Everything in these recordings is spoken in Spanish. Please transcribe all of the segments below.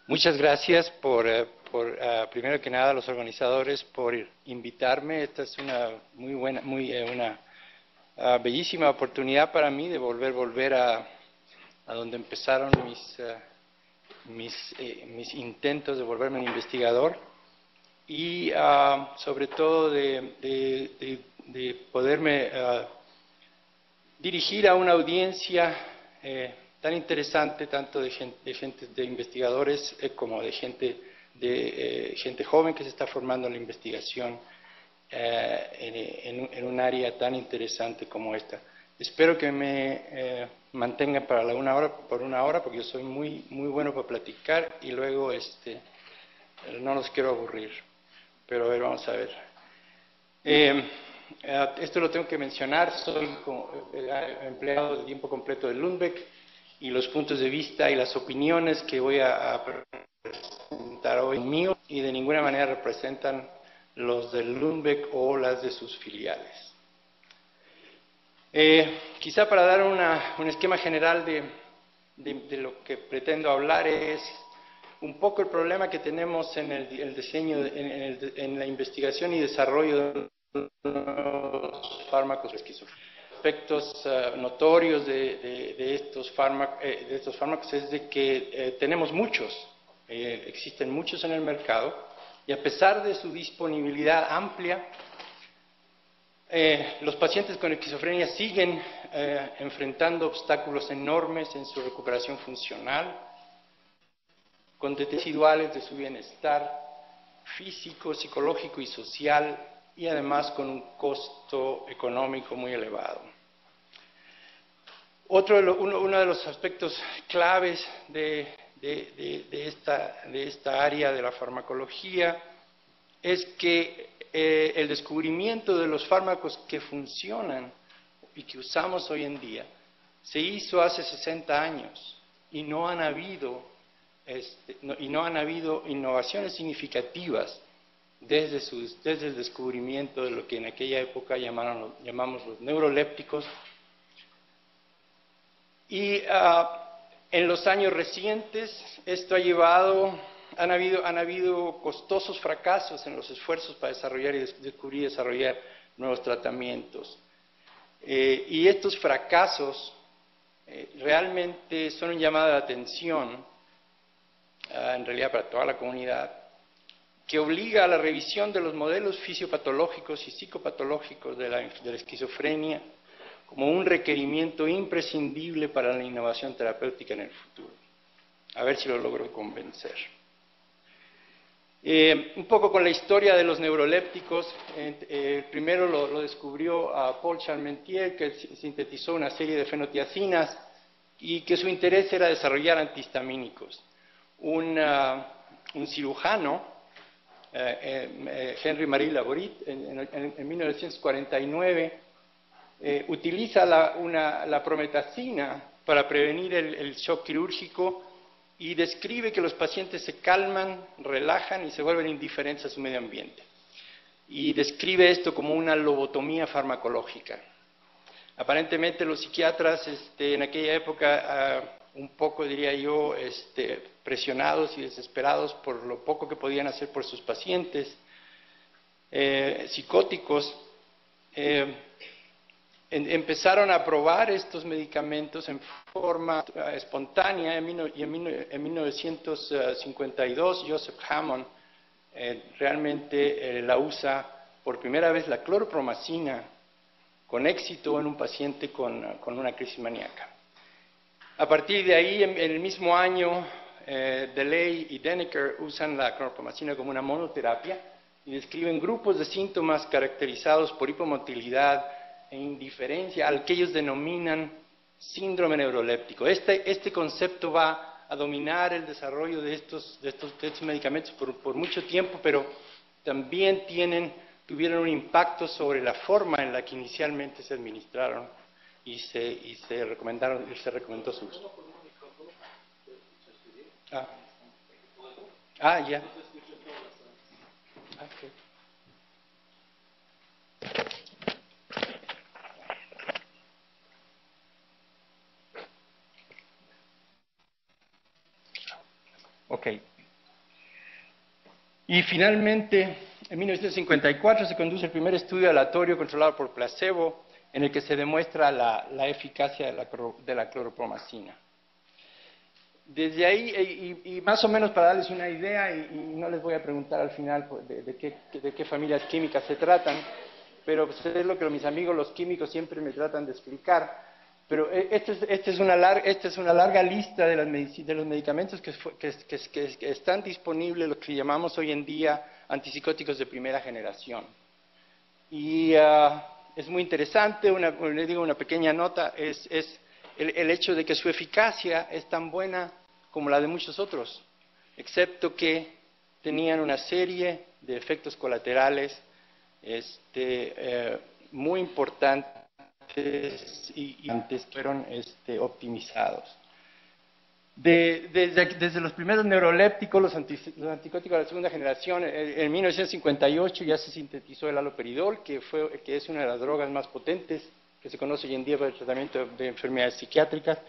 Muchas gracias primero que nada, a los organizadores por invitarme. Esta es una muy buena, una bellísima oportunidad para mí de volver a donde empezaron mis intentos de volverme un investigador y sobre todo de poderme dirigir a una audiencia tan interesante, tanto de gente de investigadores como de gente joven que se está formando en la investigación en un área tan interesante como esta. Espero que me mantengan por una hora, porque yo soy muy bueno para platicar y luego no los quiero aburrir. Pero a ver, vamos a ver. Esto lo tengo que mencionar, soy empleado de tiempo completo de Lundbeck y los puntos de vista y las opiniones que voy a presentar hoy míos y de ninguna manera representan los de Lundbeck o las de sus filiales. Quizá para dar un esquema general de lo que pretendo hablar es un poco el problema que tenemos en el diseño, en la investigación y desarrollo de los fármacos esquizofrénicos. Aspectos notorios de estos fármacos es de que tenemos muchos, existen muchos en el mercado y a pesar de su disponibilidad amplia, los pacientes con esquizofrenia siguen enfrentando obstáculos enormes en su recuperación funcional, con residuales de su bienestar físico, psicológico y social, y además con un costo económico muy elevado. Uno de los aspectos claves de esta área de la farmacología es que el descubrimiento de los fármacos que funcionan y que usamos hoy en día se hizo hace 60 años y no han habido innovaciones significativas desde el descubrimiento de lo que en aquella época llamamos los neurolépticos. Y en los años recientes esto han habido costosos fracasos en los esfuerzos para desarrollar y descubrir y desarrollar nuevos tratamientos. Y estos fracasos realmente son un llamado de atención, en realidad para toda la comunidad, que obliga a la revisión de los modelos fisiopatológicos y psicopatológicos de la esquizofrenia como un requerimiento imprescindible para la innovación terapéutica en el futuro. A ver si lo logro convencer. Un poco con la historia de los neurolépticos. Primero lo descubrió Paul Charpentier, que sintetizó una serie de fenotiacinas y que su interés era desarrollar antihistamínicos. Un cirujano, Henry Marie Laborit, en 1949, utiliza la prometacina para prevenir el shock quirúrgico y describe que los pacientes se calman, relajan y se vuelven indiferentes a su medio ambiente. Y describe esto como una lobotomía farmacológica. Aparentemente los psiquiatras en aquella época, un poco diría yo, presionados y desesperados por lo poco que podían hacer por sus pacientes psicóticos, empezaron a probar estos medicamentos en forma espontánea y en 1952 Joseph Hammond realmente la usa por primera vez la clorpromacina con éxito en un paciente con una crisis maníaca. A partir de ahí, en el mismo año, DeLay y Denneker usan la clorpromacina como una monoterapia y describen grupos de síntomas caracterizados por hipomotilidad e indiferencia, al que ellos denominan síndrome neuroléptico. Este concepto va a dominar el desarrollo de estos medicamentos por mucho tiempo, pero también tuvieron un impacto sobre la forma en la que inicialmente se administraron y se recomendó su uso. Ya. Okay. Ok, Y finalmente, en 1954 se conduce el primer estudio aleatorio controlado por placebo, en el que se demuestra la eficacia de la cloropromacina. Desde ahí, y más o menos para darles una idea, y no les voy a preguntar al final de qué familias químicas se tratan, pero pues es lo que mis amigos los químicos siempre me tratan de explicar. Pero esta es una larga lista de los medicamentos que están disponibles, lo que llamamos hoy en día antipsicóticos de primera generación. Y es muy interesante, les digo una pequeña nota, es el hecho de que su eficacia es tan buena como la de muchos otros, excepto que tenían una serie de efectos colaterales muy importantes y antes fueron optimizados. Desde los primeros neurolépticos, los anticóticos de la segunda generación, en 1958 ya se sintetizó el haloperidol, que es una de las drogas más potentes que se conoce hoy en día para el tratamiento de enfermedades psiquiátricas.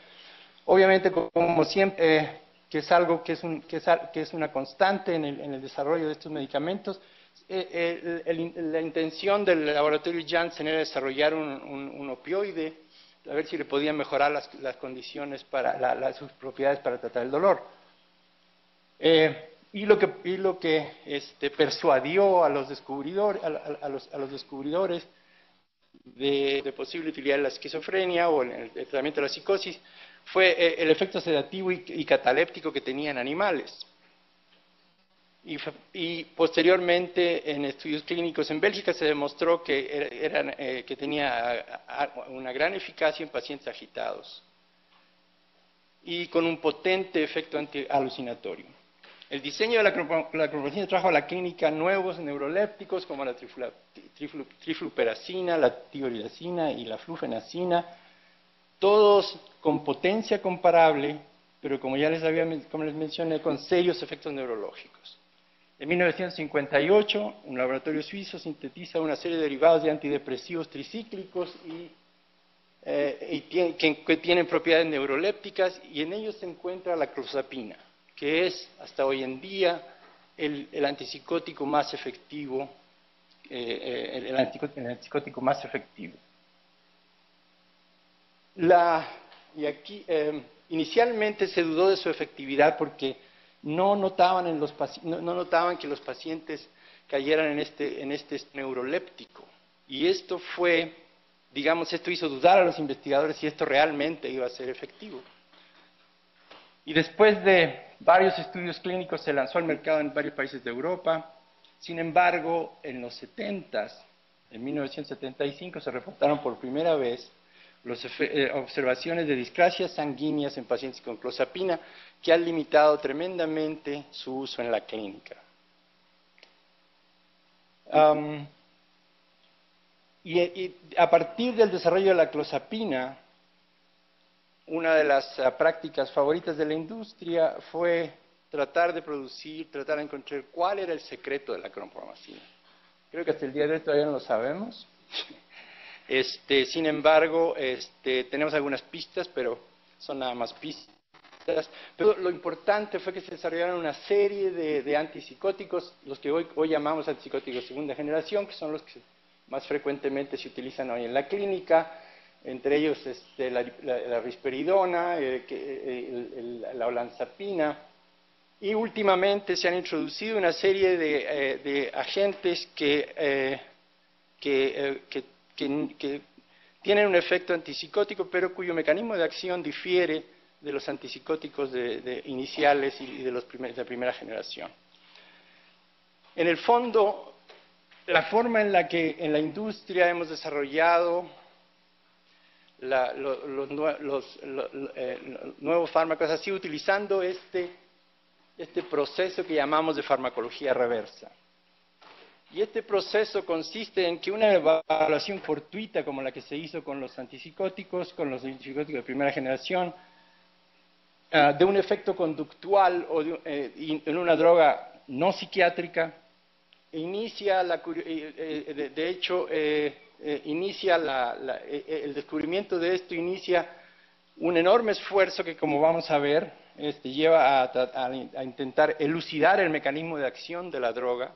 Obviamente, como siempre, que es algo que es una constante en el desarrollo de estos medicamentos, la intención del laboratorio Janssen era desarrollar un opioide, a ver si le podían mejorar las condiciones sus propiedades para tratar el dolor. Y lo que persuadió a los descubridores, a los descubridores de posible utilidad de la esquizofrenia o en el tratamiento de la psicosis fue el efecto sedativo y cataléptico que tenía en animales. Y posteriormente, en estudios clínicos en Bélgica, se demostró que tenía una gran eficacia en pacientes agitados y con un potente efecto antialucinatorio. El diseño de la cloropromacina trajo a la clínica nuevos neurolépticos como la trifluperacina, la tioridazina y la flufenacina, todos con potencia comparable, pero como les mencioné, con serios efectos neurológicos. En 1958, un laboratorio suizo sintetiza una serie de derivados de antidepresivos tricíclicos que tienen propiedades neurolépticas, y en ellos se encuentra la clozapina, que es hasta hoy en día el antipsicótico más efectivo, el antipsicótico más efectivo. Inicialmente se dudó de su efectividad porque no notaban que los pacientes cayeran en este neuroléptico. Y esto hizo dudar a los investigadores si esto realmente iba a ser efectivo. Y después de varios estudios clínicos se lanzó al mercado en varios países de Europa. Sin embargo, en los 70s, en 1975, se reportaron por primera vez observaciones de discrasias sanguíneas en pacientes con clozapina, que han limitado tremendamente su uso en la clínica. Y a partir del desarrollo de la clozapina, una de las prácticas favoritas de la industria fue tratar de encontrar cuál era el secreto de la cloropromacina. Creo que hasta el día de hoy todavía no lo sabemos. Sin embargo, tenemos algunas pistas, pero son nada más pistas. Pero lo importante fue que se desarrollaron una serie de antipsicóticos, los que hoy llamamos antipsicóticos de segunda generación, que son los que más frecuentemente se utilizan hoy en la clínica, entre ellos la risperidona, la olanzapina, y últimamente se han introducido una serie de agentes que tienen un efecto antipsicótico, pero cuyo mecanismo de acción difiere de los antipsicóticos iniciales y de de primera generación. En el fondo, la forma en la que en la industria hemos desarrollado los nuevos fármacos ha sido utilizando este proceso que llamamos de farmacología reversa. Y este proceso consiste en que una evaluación fortuita, como la que se hizo con los antipsicóticos, de primera generación, de un efecto conductual en una droga no psiquiátrica, inicia el descubrimiento de esto inicia un enorme esfuerzo que, como vamos a ver, lleva a intentar elucidar el mecanismo de acción de la droga,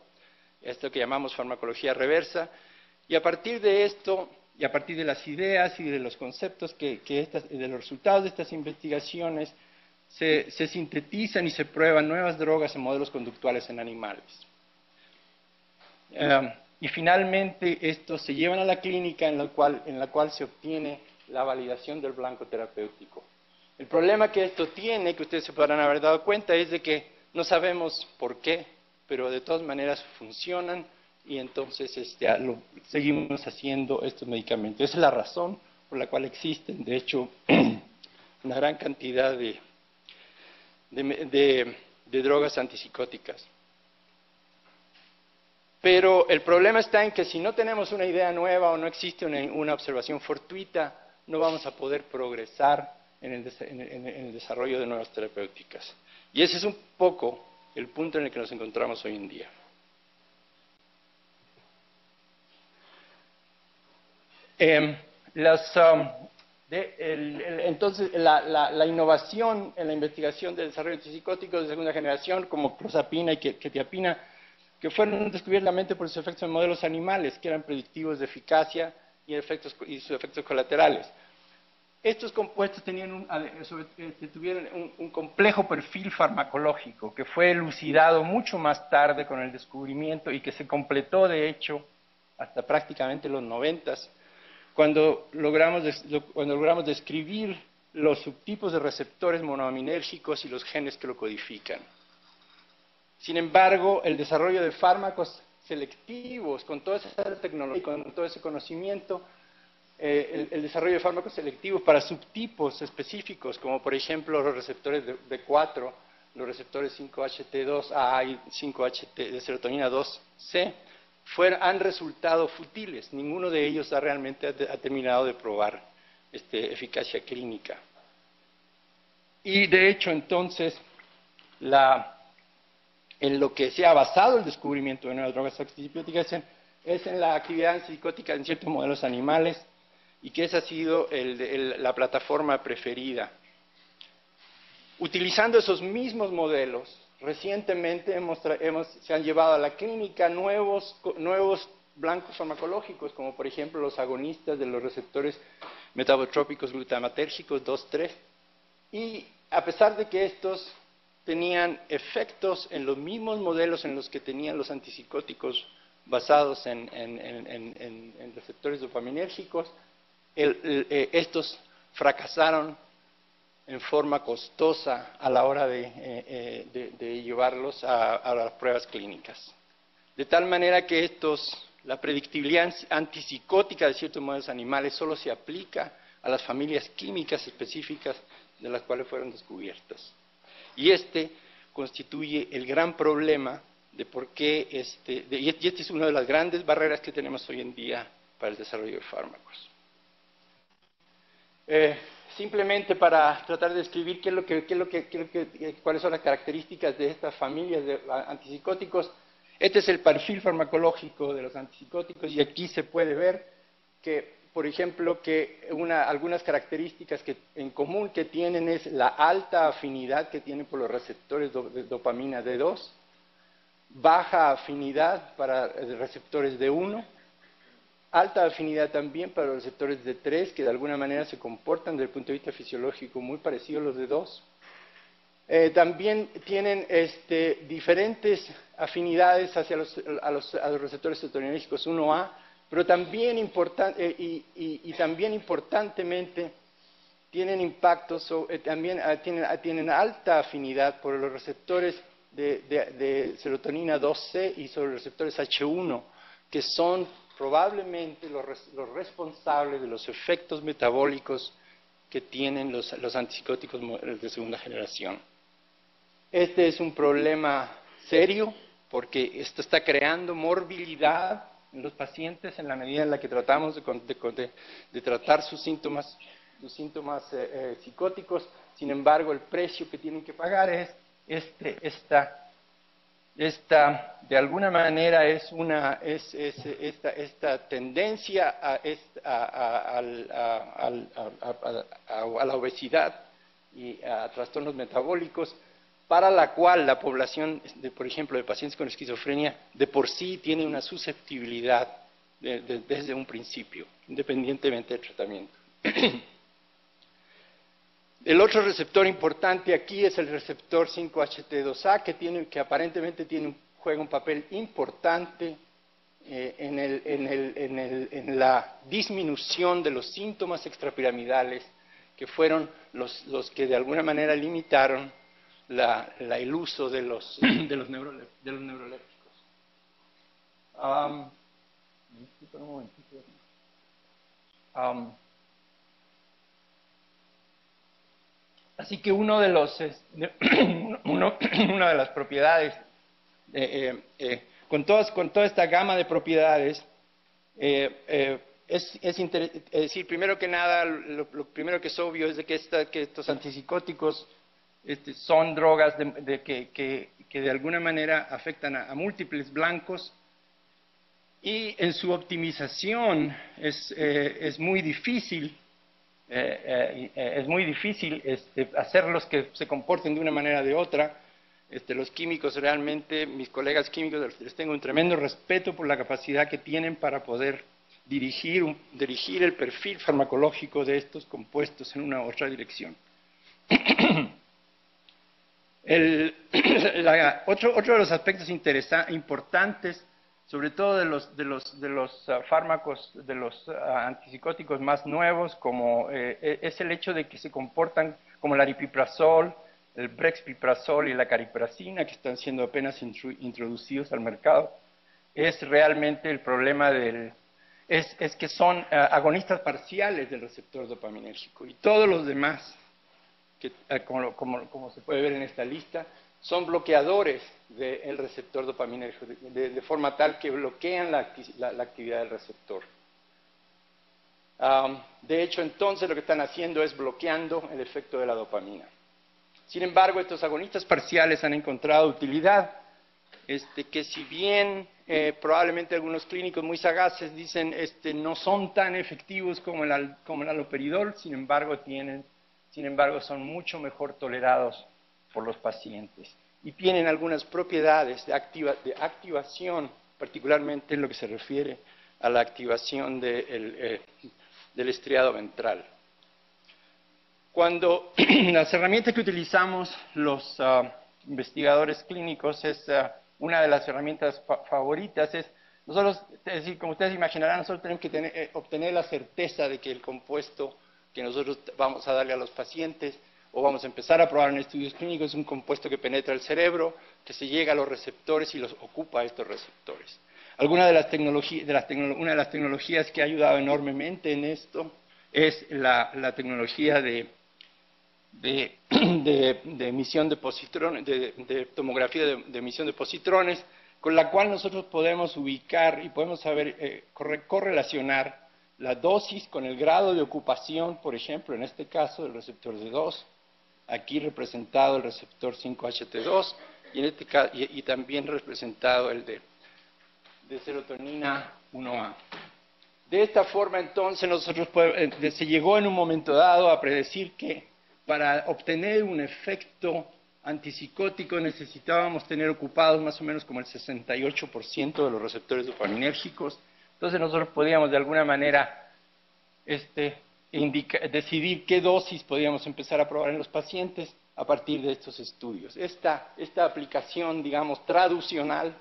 esto que llamamos farmacología reversa, y a partir de esto, y a partir de las ideas y de los conceptos de los resultados de estas investigaciones, se sintetizan y se prueban nuevas drogas en modelos conductuales en animales. Y finalmente estos se llevan a la clínica en la cual se obtiene la validación del blanco terapéutico. El problema que esto tiene, que ustedes se podrán haber dado cuenta, es de que no sabemos por qué, pero de todas maneras funcionan y entonces seguimos haciendo estos medicamentos. Esa es la razón por la cual existen, de hecho, una gran cantidad de drogas antipsicóticas. Pero el problema está en que si no tenemos una idea nueva o no existe una observación fortuita, no vamos a poder progresar en el desarrollo de nuevas terapéuticas. Y ese es un poco el punto en el que nos encontramos hoy en día. Entonces, la innovación en la investigación del desarrollo de antipsicóticos de segunda generación, como clozapina y quetiapina, que fueron descubiertos mente por sus efectos en modelos animales, que eran predictivos de eficacia y sus efectos colaterales. Estos compuestos tuvieron un complejo perfil farmacológico que fue elucidado mucho más tarde con el descubrimiento y que se completó, de hecho, hasta prácticamente los 90s, cuando logramos describir los subtipos de receptores monoaminérgicos y los genes que lo codifican. Sin embargo, el desarrollo de fármacos selectivos, con toda esa tecnología y con todo ese conocimiento, el desarrollo de fármacos selectivos para subtipos específicos, como por ejemplo los receptores de 4, los receptores 5-HT2A y 5-HT de serotonina 2C, han resultado futiles. Ninguno de ellos realmente ha terminado de probar eficacia clínica. Y de hecho, entonces, en lo que se ha basado el descubrimiento de nuevas drogas antibióticas es en la actividad antipsicótica en ciertos modelos animales, y que esa ha sido la plataforma preferida. Utilizando esos mismos modelos, recientemente se han llevado a la clínica nuevos blancos farmacológicos, como por ejemplo los agonistas de los receptores metabotrópicos glutamatérgicos 2,3, y a pesar de que estos tenían efectos en los mismos modelos en los que tenían los antipsicóticos basados en receptores dopaminérgicos, estos fracasaron en forma costosa a la hora de llevarlos a las pruebas clínicas. De tal manera que la predictibilidad antipsicótica de ciertos modelos animales solo se aplica a las familias químicas específicas de las cuales fueron descubiertas. Y constituye el gran problema de por qué y esta es una de las grandes barreras que tenemos hoy en día para el desarrollo de fármacos. Simplemente para tratar de describir cuáles son las características de estas familias de antipsicóticos, este es el perfil farmacológico de los antipsicóticos y aquí se puede ver que, por ejemplo, algunas características en común que tienen es la alta afinidad que tienen por los receptores de dopamina D2, baja afinidad para receptores D1, alta afinidad también para los receptores D3, que de alguna manera se comportan desde el punto de vista fisiológico muy parecido a los D2. También tienen diferentes afinidades hacia a los receptores serotoninérgicos 1A, pero también, también importantemente tienen impactos, tienen alta afinidad por los receptores de serotonina 2C y sobre los receptores H1, que son probablemente los responsables de los efectos metabólicos que tienen los antipsicóticos de segunda generación. Este es un problema serio porque esto está creando morbilidad en los pacientes en la medida en la que tratamos de tratar sus síntomas psicóticos. Sin embargo, el precio que tienen que pagar es esta de alguna manera esta tendencia a la obesidad y a trastornos metabólicos, para la cual la población, por ejemplo, de pacientes con esquizofrenia, de por sí tiene una susceptibilidad desde un principio, independientemente del tratamiento. El otro receptor importante aquí es el receptor 5-HT2A, que aparentemente juega un papel importante en la disminución de los síntomas extrapiramidales, que fueron los que de alguna manera limitaron el uso de los neurolépticos. Disculpa un momentito. Así que una de las propiedades, con toda esta gama de propiedades, es decir, primero que nada, lo primero que es obvio es de que estos antipsicóticos son drogas que de alguna manera afectan a múltiples blancos, y en su optimización es muy difícil hacerlos que se comporten de una manera o de otra. Los químicos realmente, mis colegas químicos, les tengo un tremendo respeto por la capacidad que tienen para poder dirigir el perfil farmacológico de estos compuestos en una u otra dirección. Otro de los aspectos importantes, sobre todo de los fármacos, de los antipsicóticos más nuevos, es el hecho de que se comportan como el aripiprazol, el brexpiprazol y la cariprazina, que están siendo apenas introducidos al mercado. Es realmente el problema es que son agonistas parciales del receptor dopaminérgico, y todos los demás, como se puede ver en esta lista, son bloqueadores del receptor dopaminérgico, de forma tal que bloquean la actividad del receptor. De hecho, entonces lo que están haciendo es bloqueando el efecto de la dopamina. Sin embargo, estos agonistas parciales han encontrado utilidad, que si bien probablemente algunos clínicos muy sagaces dicen no son tan efectivos como el haloperidol, sin embargo son mucho mejor tolerados por los pacientes y tienen algunas propiedades de activación, particularmente en lo que se refiere a la activación del estriado ventral. Cuando las herramientas que utilizamos los investigadores clínicos, una de las herramientas favoritas es decir, como ustedes imaginarán, nosotros tenemos que obtener la certeza de que el compuesto que nosotros vamos a darle a los pacientes o vamos a empezar a probar en estudios clínicos es un compuesto que penetra el cerebro, que se llega a los receptores y los ocupa a estos receptores. Una de las tecnologías que ha ayudado enormemente en esto es la tecnología de emisión de positrones, de tomografía de emisión de positrones, con la cual nosotros podemos ubicar y podemos saber correlacionar la dosis con el grado de ocupación, por ejemplo, en este caso, del receptor D2, aquí representado el receptor 5-HT2, y también representado el de serotonina 1A. De esta forma, entonces, se llegó en un momento dado a predecir que para obtener un efecto antipsicótico necesitábamos tener ocupados más o menos como el 68% de los receptores dopaminérgicos. Entonces nosotros podíamos de alguna manera decidir qué dosis podíamos empezar a probar en los pacientes a partir de estos estudios. Esta aplicación, digamos, traducional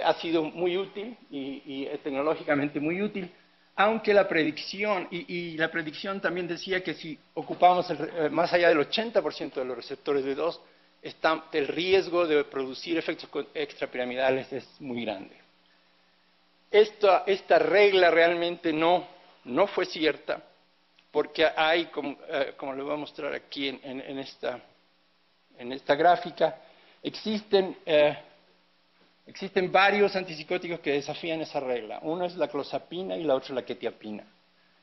ha sido muy útil y tecnológicamente muy útil, aunque la predicción, y la predicción también decía que si ocupamos más allá del 80% de los receptores D2, el riesgo de producir efectos extrapiramidales es muy grande. Esta regla realmente no fue cierta, porque hay, como les voy a mostrar aquí en esta gráfica, existen varios antipsicóticos que desafían esa regla. Uno es la clozapina y la otra es la quetiapina.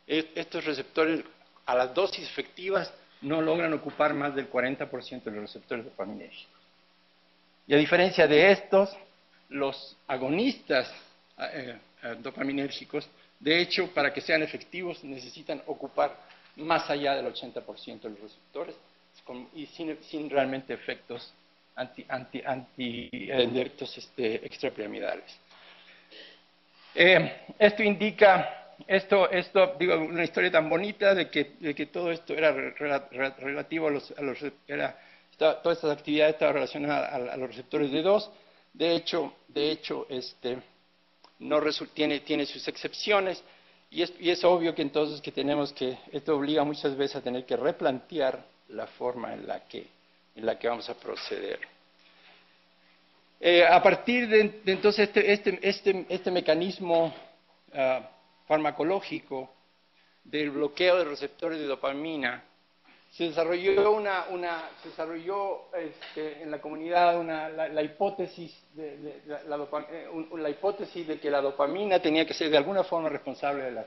Estos receptores, a las dosis efectivas, no logran ocupar más del 40% de los receptores dopaminérgicos. Y a diferencia de estos, los agonistas dopaminérgicos, de hecho, para que sean efectivos, necesitan ocupar más allá del 80% de los receptores y sin realmente efectos directos extrapiramidales. Esto indica, digo, una historia tan bonita de que todo esto era relativo todas estas actividades estaban relacionadas a los receptores D2. De hecho, tiene sus excepciones, y es obvio que entonces esto obliga muchas veces a tener que replantear la forma en la que vamos a proceder. A partir de entonces este mecanismo farmacológico del bloqueo de receptores de dopamina, se desarrolló en la comunidad la hipótesis la hipótesis de que la dopamina tenía que ser de alguna forma responsable de la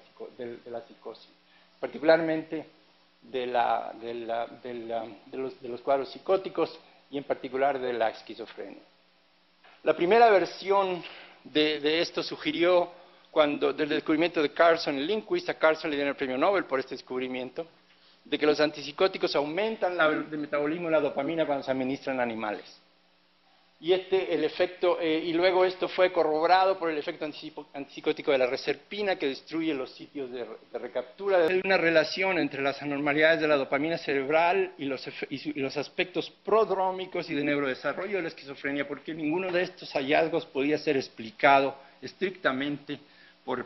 psicosis, particularmente de los cuadros psicóticos y en particular de la esquizofrenia. La primera versión de esto sugirió del descubrimiento de Carlson y Lindquist. A Carlson le dieron el premio Nobel por este descubrimiento, de que los antipsicóticos aumentan el metabolismo de la dopamina cuando se administran a animales. Y y luego esto fue corroborado por el efecto antipsicótico de la reserpina, que destruye los sitios de recaptura. Hay una relación entre las anormalidades de la dopamina cerebral y los aspectos prodrómicos y de neurodesarrollo de la esquizofrenia, porque ninguno de estos hallazgos podía ser explicado estrictamente por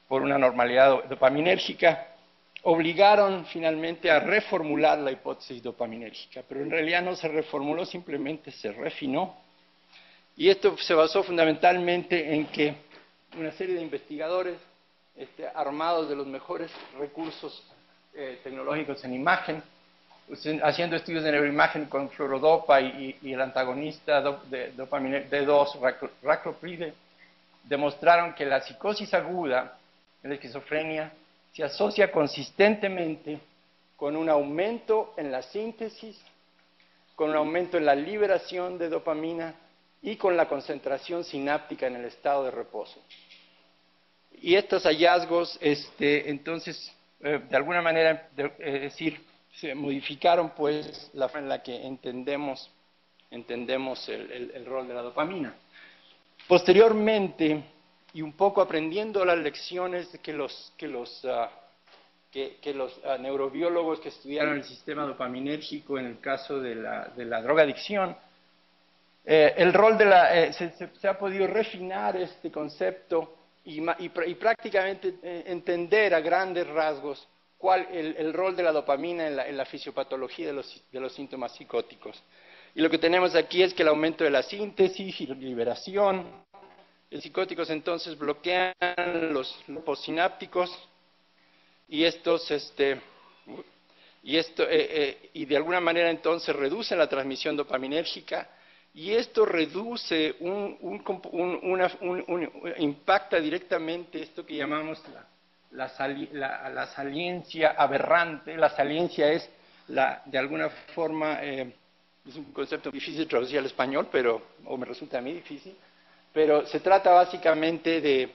una normalidad dopaminérgica. Obligaron finalmente a reformular la hipótesis dopaminérgica, pero en realidad no se reformuló, simplemente se refinó. Y esto se basó fundamentalmente en que una serie de investigadores armados de los mejores recursos tecnológicos en imagen, haciendo estudios de neuroimagen con fluorodopa y el antagonista de dopamina D2, raclopride, demostraron que la psicosis aguda en la esquizofrenia se asocia consistentemente con un aumento en la síntesis, con un aumento en la liberación de dopamina y con la concentración sináptica en el estado de reposo. Y estos hallazgos, entonces, de alguna manera, se modificaron pues la forma en la que entendemos el rol de la dopamina. Posteriormente, y un poco aprendiendo las lecciones que los neurobiólogos que estudiaron el sistema dopaminérgico en el caso de la drogadicción, el rol se ha podido refinar este concepto y prácticamente entender a grandes rasgos el rol de la dopamina en la fisiopatología de los síntomas psicóticos. Y lo que tenemos aquí es que el aumento de la síntesis y la liberación. Los psicóticos entonces bloquean los postsinápticos y y de alguna manera entonces reducen la transmisión dopaminérgica, y esto reduce impacta directamente esto que llamamos la saliencia aberrante. La saliencia es de alguna forma es un concepto difícil de traducir al español, o me resulta a mí difícil. Pero se trata básicamente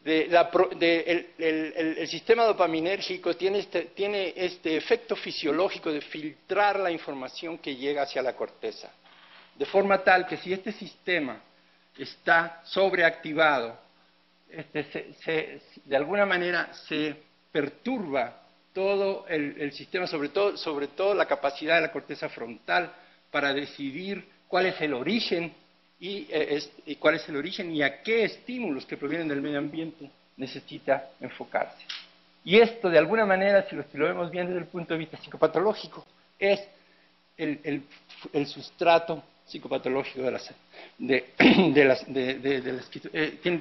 el sistema dopaminérgico tiene este efecto fisiológico de filtrar la información que llega hacia la corteza. De forma tal que si este sistema está sobreactivado, de alguna manera se perturba todo el sistema, sobre todo la capacidad de la corteza frontal para decidir cuál es el origen y a qué estímulos que provienen del medio ambiente necesita enfocarse. Y esto, de alguna manera, si lo vemos bien desde el punto de vista psicopatológico, es el sustrato psicopatológico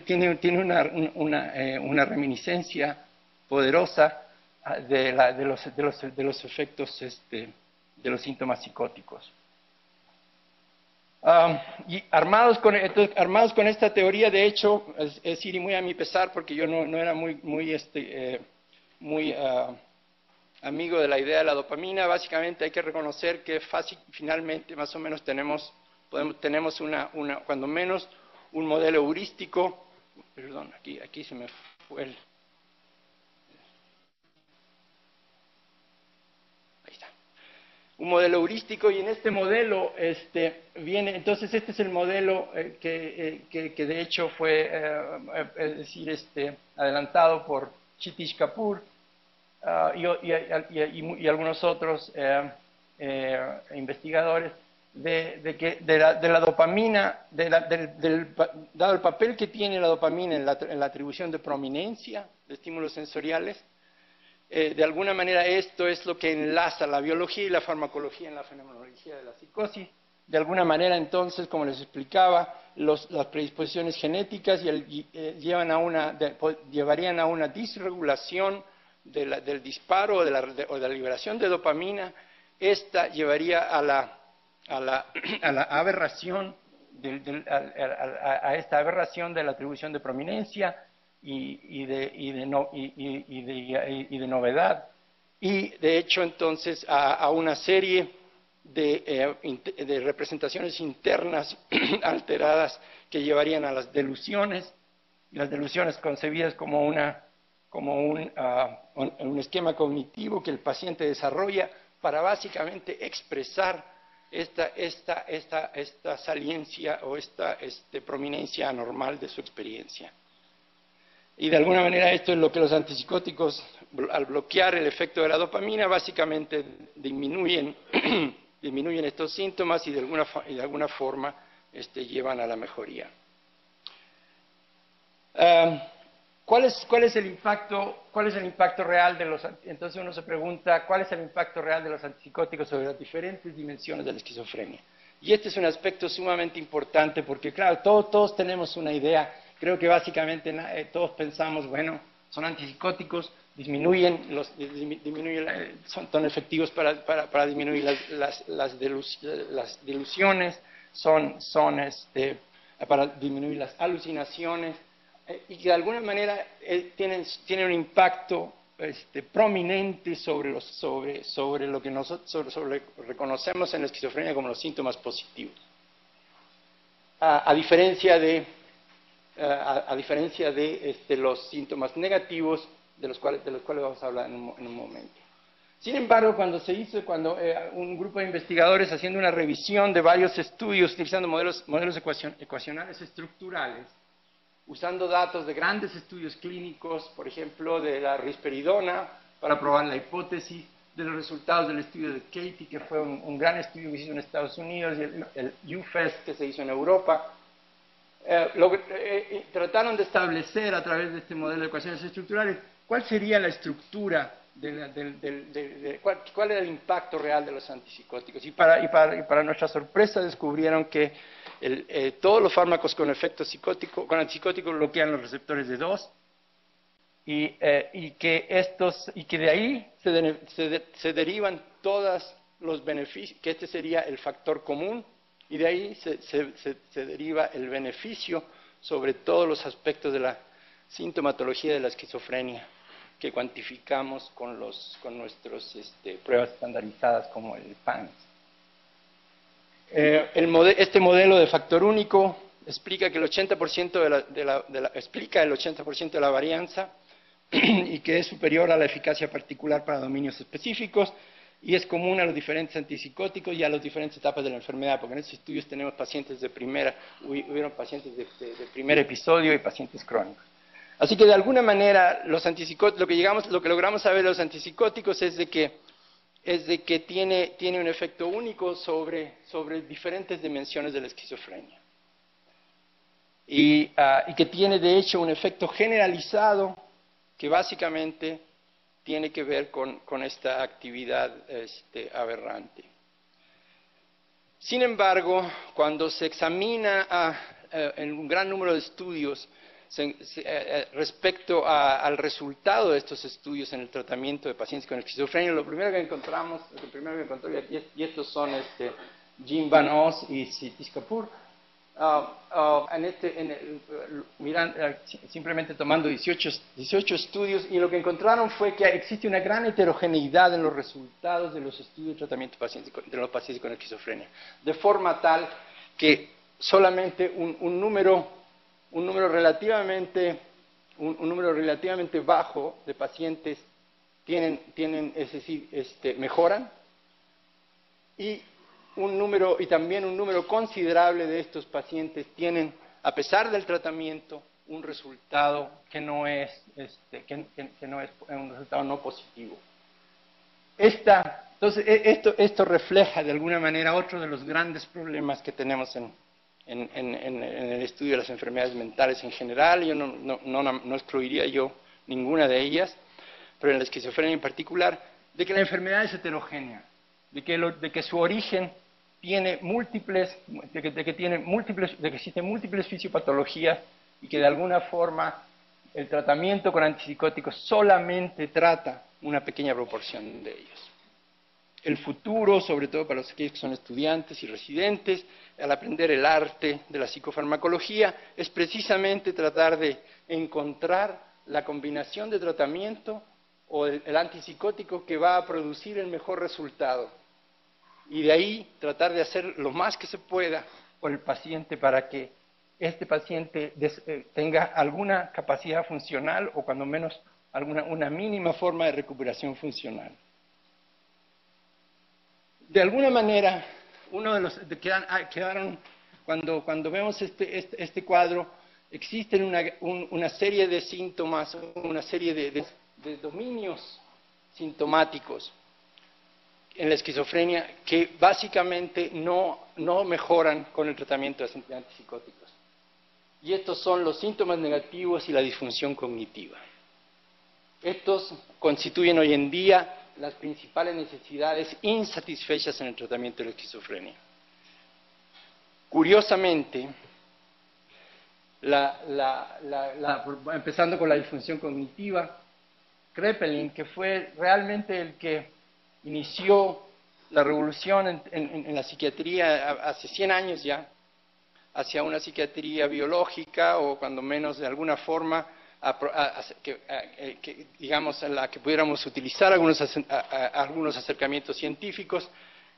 tiene una reminiscencia poderosa de los efectos de los síntomas psicóticos. Y armados con esta teoría, de hecho, es decir, y muy a mi pesar, porque yo no era muy amigo de la idea de la dopamina, básicamente hay que reconocer que finalmente más o menos tenemos cuando menos un modelo heurístico. Perdón, aquí se me fue el... Ahí está. Un modelo heurístico, y en este modelo viene, entonces este es el modelo que de hecho fue, es decir, adelantado por Kshitish Kapoor y algunos otros investigadores, de la dopamina, dado el papel que tiene la dopamina en la atribución de prominencia de estímulos sensoriales. De alguna manera esto es lo que enlaza la biología y la farmacología en la fenomenología de la psicosis. De alguna manera entonces, como les explicaba, las predisposiciones genéticas llevarían a una disregulación del disparo o de la liberación de dopamina. Esta llevaría a la aberración, a esta aberración de la atribución de prominencia y de novedad, y de hecho entonces a una serie de representaciones internas alteradas que llevarían a las delusiones, y las delusiones concebidas como un esquema cognitivo que el paciente desarrolla para básicamente expresar esta saliencia o esta prominencia anormal de su experiencia. Y de alguna manera esto es lo que los antipsicóticos, al bloquear el efecto de la dopamina, básicamente disminuyen estos síntomas y de alguna forma llevan a la mejoría. ¿Cuál es el impacto real de los? Entonces uno se pregunta, ¿cuál es el impacto real de los antipsicóticos sobre las diferentes dimensiones de la esquizofrenia? Y este es un aspecto sumamente importante porque, claro, todos tenemos una idea. Creo que básicamente todos pensamos, bueno, son antipsicóticos, son efectivos para disminuir las delusiones, para disminuir las alucinaciones, y que de alguna manera tienen un impacto prominente sobre lo que nosotros reconocemos en la esquizofrenia como los síntomas positivos. A diferencia de los síntomas negativos, de los cuales vamos a hablar en un momento. Sin embargo, cuando un grupo de investigadores, haciendo una revisión de varios estudios, utilizando modelos ecuacionales estructurales, usando datos de grandes estudios clínicos, por ejemplo, de la risperidona, para probar la hipótesis, de los resultados del estudio de Katie, que fue un gran estudio que se hizo en Estados Unidos, y el UFEST, que se hizo en Europa. Trataron de establecer a través de este modelo de ecuaciones estructurales cuál sería la estructura, cuál era el impacto real de los antipsicóticos. Y para nuestra sorpresa descubrieron que todos los fármacos con efecto antipsicótico bloquean los receptores de 2, y que de ahí se derivan todos los beneficios, que este sería el factor común. Y de ahí se deriva el beneficio sobre todos los aspectos de la sintomatología de la esquizofrenia que cuantificamos con nuestras pruebas estandarizadas como el PANSS. Este modelo de factor único explica que el 80% explica el 80% de la varianza y que es superior a la eficacia particular para dominios específicos, y es común a los diferentes antipsicóticos y a las diferentes etapas de la enfermedad, porque en estos estudios tenemos pacientes hubieron pacientes de primer episodio y pacientes crónicos. Así que de alguna manera los antipsicóticos, lo que logramos saber de los antipsicóticos es de que tiene un efecto único sobre diferentes dimensiones de la esquizofrenia. Y que tiene de hecho un efecto generalizado que básicamente tiene que ver con esta actividad aberrante. Sin embargo, cuando se examina en un gran número de estudios respecto al resultado de estos estudios en el tratamiento de pacientes con esquizofrenia, lo primero que encontró, y estos son Jim Van Os y Kshitish Kapoor, simplemente tomando 18 estudios, y lo que encontraron fue que existe una gran heterogeneidad en los resultados de los estudios de tratamiento de los pacientes con esquizofrenia, de forma tal que solamente un número relativamente bajo de pacientes es decir, mejoran, y también un número considerable de estos pacientes tienen, a pesar del tratamiento, un resultado que no es un resultado no positivo. Entonces, esto refleja de alguna manera otro de los grandes problemas que tenemos en el estudio de las enfermedades mentales en general. Yo no excluiría yo ninguna de ellas, pero en la esquizofrenia en particular, de que la enfermedad es heterogénea, de que su origen tiene de que existen múltiples fisiopatologías, y que de alguna forma el tratamiento con antipsicóticos solamente trata una pequeña proporción de ellos. El futuro, sobre todo para aquellos que son estudiantes y residentes, al aprender el arte de la psicofarmacología, es precisamente tratar de encontrar la combinación de tratamiento o el antipsicótico que va a producir el mejor resultado. Y de ahí tratar de hacer lo más que se pueda por el paciente para que este paciente tenga alguna capacidad funcional, o cuando menos una mínima forma de recuperación funcional. De alguna manera, cuando vemos este cuadro, existen una serie de síntomas, una serie de dominios sintomáticos en la esquizofrenia que básicamente no mejoran con el tratamiento de antipsicóticos. Y estos son los síntomas negativos y la disfunción cognitiva. Estos constituyen hoy en día las principales necesidades insatisfechas en el tratamiento de la esquizofrenia. Curiosamente, empezando con la disfunción cognitiva, Kraepelin, que fue realmente el que inició la revolución en la psiquiatría hace 100 años ya, hacia una psiquiatría biológica, o cuando menos de alguna forma, digamos, en la que pudiéramos utilizar algunos acercamientos científicos,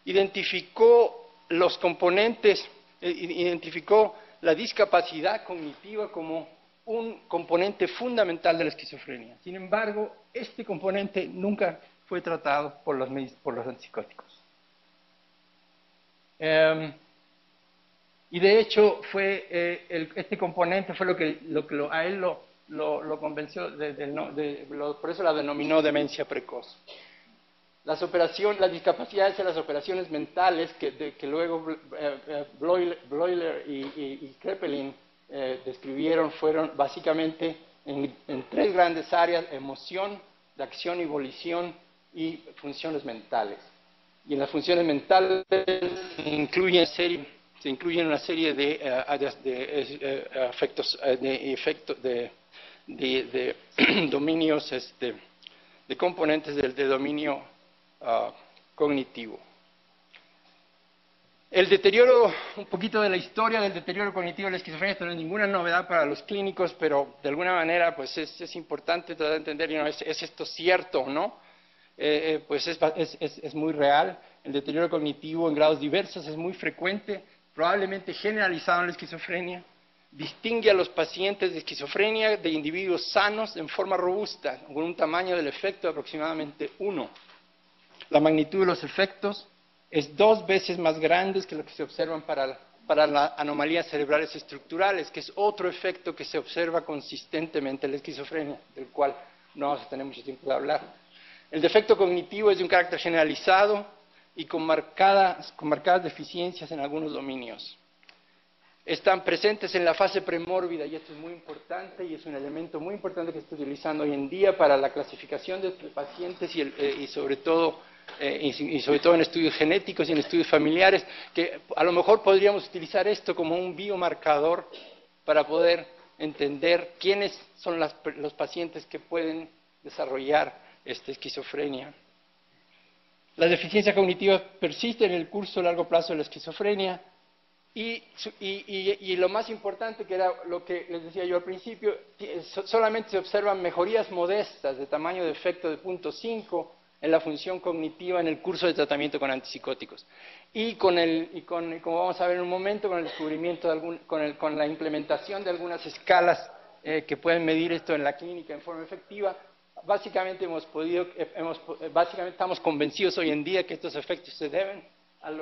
identificó los componentes, identificó la discapacidad cognitiva como un componente fundamental de la esquizofrenia. Sin embargo, este componente nunca fue tratado por los antipsicóticos. Y de hecho, este componente fue lo que a él lo convenció, por eso la denominó demencia precoz. Las discapacidades de las operaciones mentales que luego Bleuler y Kraepelin describieron fueron básicamente en tres grandes áreas: emoción, de acción y volición, y funciones mentales. Y en las funciones mentales se incluyen una serie de dominios, de componentes del dominio cognitivo. El deterioro, un poquito de la historia del deterioro cognitivo de la esquizofrenia. Esto no es ninguna novedad para los clínicos, pero de alguna manera pues es importante tratar de entender, ¿es esto cierto o no? Pues es muy real. El deterioro cognitivo en grados diversos es muy frecuente, probablemente generalizado en la esquizofrenia. Distingue a los pacientes de esquizofrenia de individuos sanos en forma robusta, con un tamaño del efecto de aproximadamente 1. La magnitud de los efectos es 2 veces más grande que lo que se observan para las anomalías cerebrales estructurales, que es otro efecto que se observa consistentemente en la esquizofrenia, del cual no vamos a tener mucho tiempo de hablar. El defecto cognitivo es de un carácter generalizado y con marcadas deficiencias en algunos dominios. Están presentes en la fase premórbida, y esto es muy importante, y es un elemento muy importante que se está utilizando hoy en día para la clasificación de pacientes y sobre todo en estudios genéticos y en estudios familiares, que a lo mejor podríamos utilizar esto como un biomarcador para poder entender quiénes son los pacientes que pueden desarrollar esta esquizofrenia. La deficiencia cognitiva persiste en el curso a largo plazo de la esquizofrenia, Y lo más importante, que era lo que les decía yo al principio, solamente se observan mejorías modestas de tamaño de efecto de 0.5 en la función cognitiva en el curso de tratamiento con antipsicóticos. Como vamos a ver en un momento, con el descubrimiento de con la implementación de algunas escalas que pueden medir esto en la clínica en forma efectiva, básicamente básicamente estamos convencidos hoy en día que estos efectos se deben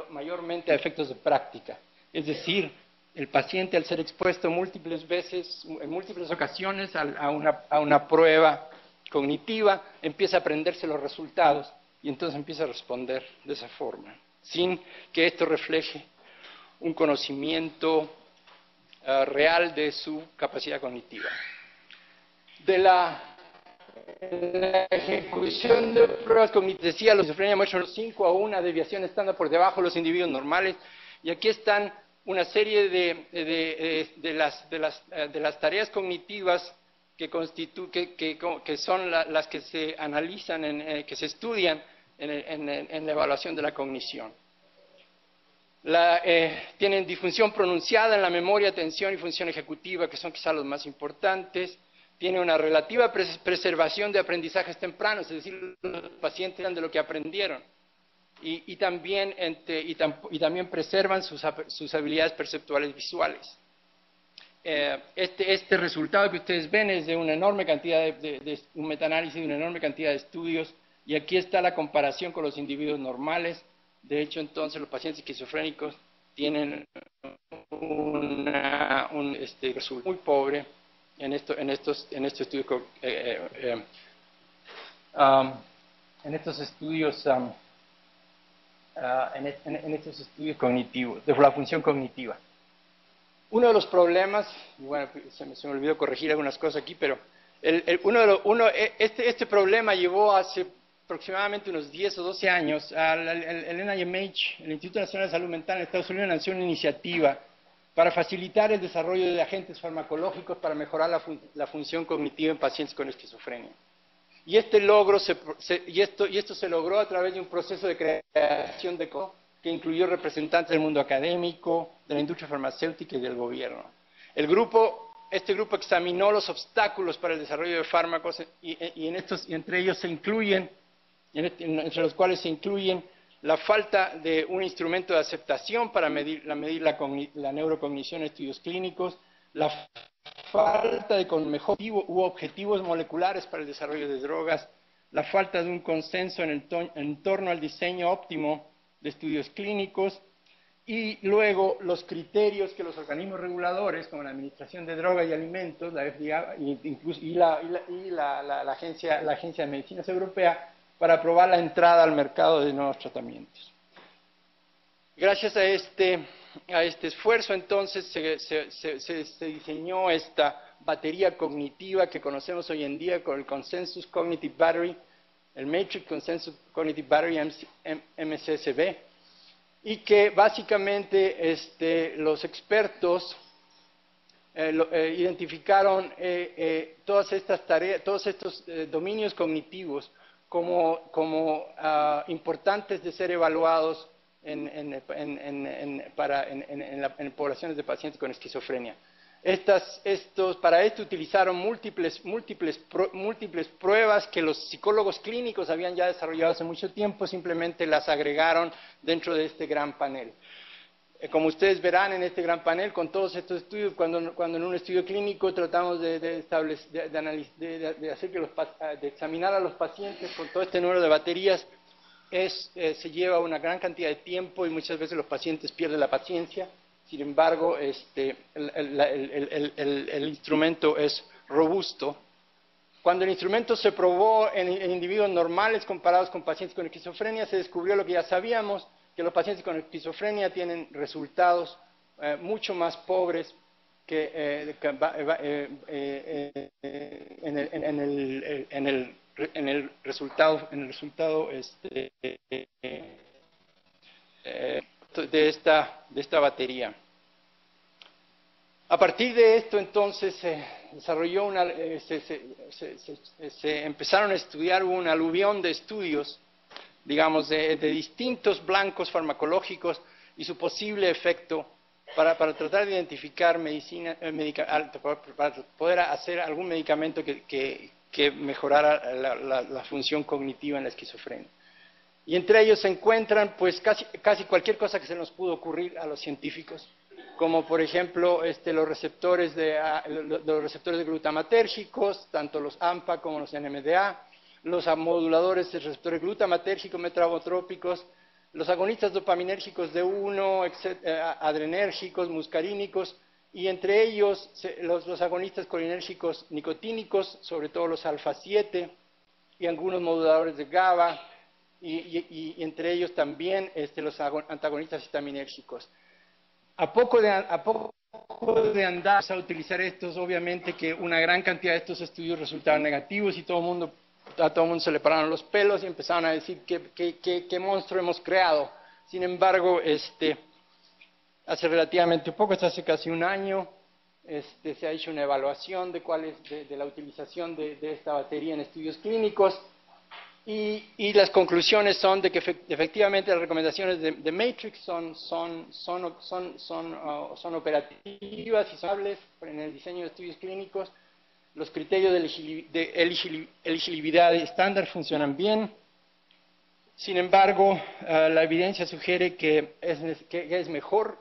mayormente a efectos de práctica. Es decir, el paciente, al ser expuesto múltiples veces, en múltiples ocasiones a una prueba cognitiva, empieza a aprenderse los resultados y entonces empieza a responder de esa forma, sin que esto refleje un conocimiento real de su capacidad cognitiva. De la ejecución de pruebas cognitivas, decía, la esquizofrenia muestra 5 a 1 desviación estándar por debajo de los individuos normales, y aquí están una serie de las tareas cognitivas que son las que se analizan, que se estudian en la evaluación de la cognición. Tienen disfunción pronunciada en la memoria, atención y función ejecutiva, que son quizás los más importantes. Tiene una relativa preservación de aprendizajes tempranos, es decir, los pacientes dan de lo que aprendieron. Y también preservan sus habilidades perceptuales visuales. Este resultado que ustedes ven es de una enorme cantidad un metaanálisis de una enorme cantidad de estudios, y aquí está la comparación con los individuos normales. De hecho, entonces, los pacientes esquizofrénicos tienen un resultado muy pobre en estos estudios cognitivos, de la función cognitiva. Uno de los problemas, y bueno, se me olvidó corregir algunas cosas aquí, pero este problema llevó hace aproximadamente unos 10 o 12 años al NIMH, el Instituto Nacional de Salud Mental en Estados Unidos, lanzó una iniciativa para facilitar el desarrollo de agentes farmacológicos para mejorar la función cognitiva en pacientes con esquizofrenia. Y esto se logró a través de un proceso de creación de que incluyó representantes del mundo académico, de la industria farmacéutica y del gobierno. Este grupo examinó los obstáculos para el desarrollo de fármacos y entre ellos se incluyen, entre los cuales se incluyen la falta de un instrumento de aceptación para medir la neurocognición en estudios clínicos, la falta de objetivos moleculares para el desarrollo de drogas, la falta de un consenso en torno al diseño óptimo de estudios clínicos, y luego los criterios que los organismos reguladores, como la Administración de Drogas y Alimentos, la FDA y la Agencia de Medicinas Europea, para aprobar la entrada al mercado de nuevos tratamientos. Gracias a este esfuerzo, entonces, se diseñó esta batería cognitiva que conocemos hoy en día con el Consensus Cognitive Battery, el Matrix Consensus Cognitive Battery MCSB, y que básicamente los expertos identificaron todas estas tareas, todos estos dominios cognitivos como importantes de ser evaluados en poblaciones de pacientes con esquizofrenia. Para esto utilizaron múltiples pruebas que los psicólogos clínicos habían ya desarrollado hace mucho tiempo, simplemente las agregaron dentro de este gran panel. Como ustedes verán en este gran panel, con todos estos estudios, cuando en un estudio clínico tratamos de examinar a los pacientes con todo este número de baterías, se lleva una gran cantidad de tiempo y muchas veces los pacientes pierden la paciencia. Sin embargo, el instrumento es robusto. Cuando el instrumento se probó en individuos normales comparados con pacientes con esquizofrenia, se descubrió lo que ya sabíamos, que los pacientes con esquizofrenia tienen resultados mucho más pobres en el resultado de esta batería. A partir de esto, entonces, se empezaron a estudiar un aluvión de estudios, digamos, de distintos blancos farmacológicos y su posible efecto para tratar de identificar para poder hacer algún medicamento que mejorara la función cognitiva en la esquizofrenia. Y entre ellos se encuentran pues casi cualquier cosa que se nos pudo ocurrir a los científicos, como por ejemplo los receptores de glutamatérgicos, tanto los AMPA como los NMDA, los moduladores de receptores glutamatérgicos metramotrópicos, los agonistas dopaminérgicos de 1, adrenérgicos, muscarínicos, y entre ellos los agonistas colinérgicos nicotínicos, sobre todo los alfa-7, y algunos moduladores de GABA, y entre ellos también los antagonistas histaminérgicos. A poco de andar a utilizar estos, obviamente que una gran cantidad de estos estudios resultaban negativos y a todo el mundo se le pararon los pelos y empezaron a decir qué monstruo hemos creado. Sin embargo, hace relativamente poco, hace casi un año, se ha hecho una evaluación de la utilización de esta batería en estudios clínicos y las conclusiones son de que efectivamente las recomendaciones de Matrix son operativas y son hables en el diseño de estudios clínicos. Los criterios de elegibilidad estándar funcionan bien. Sin embargo, la evidencia sugiere que es mejor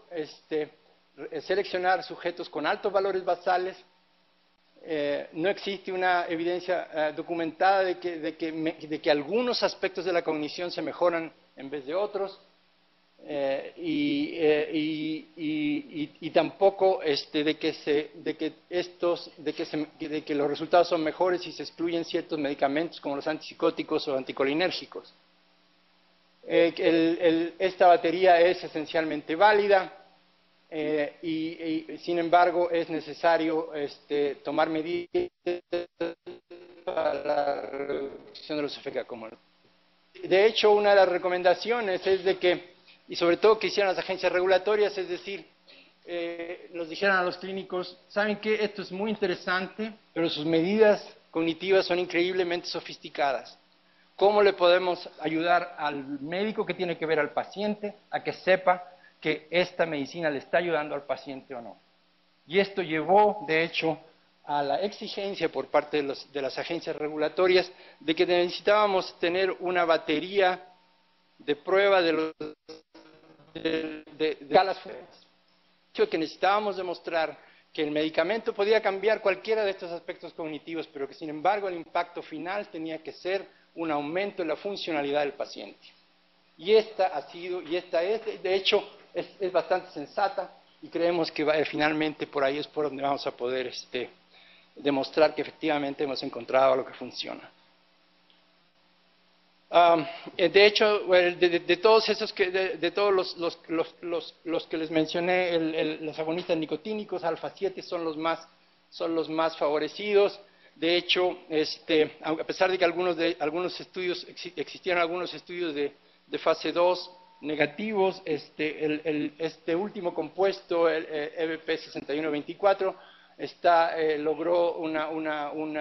seleccionar sujetos con altos valores basales. No existe una evidencia documentada de que algunos aspectos de la cognición se mejoran en vez de otros. Y tampoco de que los resultados son mejores si se excluyen ciertos medicamentos como los antipsicóticos o anticolinérgicos. Esta batería es esencialmente válida y sin embargo es necesario tomar medidas para la reducción de los efectos acumulados. De hecho, una de las recomendaciones es de que, y sobre todo que hicieran las agencias regulatorias, es decir, nos dijeran a los clínicos, ¿saben qué? Esto es muy interesante, pero sus medidas cognitivas son increíblemente sofisticadas. ¿Cómo le podemos ayudar al médico que tiene que ver al paciente a que sepa que esta medicina le está ayudando al paciente o no? Y esto llevó, de hecho, a la exigencia por parte de las agencias regulatorias de que necesitábamos tener una batería de prueba de escalas fuertes. Que necesitábamos demostrar que el medicamento podía cambiar cualquiera de estos aspectos cognitivos, pero que sin embargo el impacto final tenía que ser un aumento en la funcionalidad del paciente. Y esta es, de hecho, es bastante sensata y creemos que finalmente por ahí es por donde vamos a poder demostrar que efectivamente hemos encontrado algo que funciona. De hecho, de todos esos los que les mencioné, los agonistas nicotínicos, alfa-7 son los más favorecidos. De hecho, a pesar de que existieron algunos estudios de fase 2 negativos, este último compuesto, el EBP 6124, logró un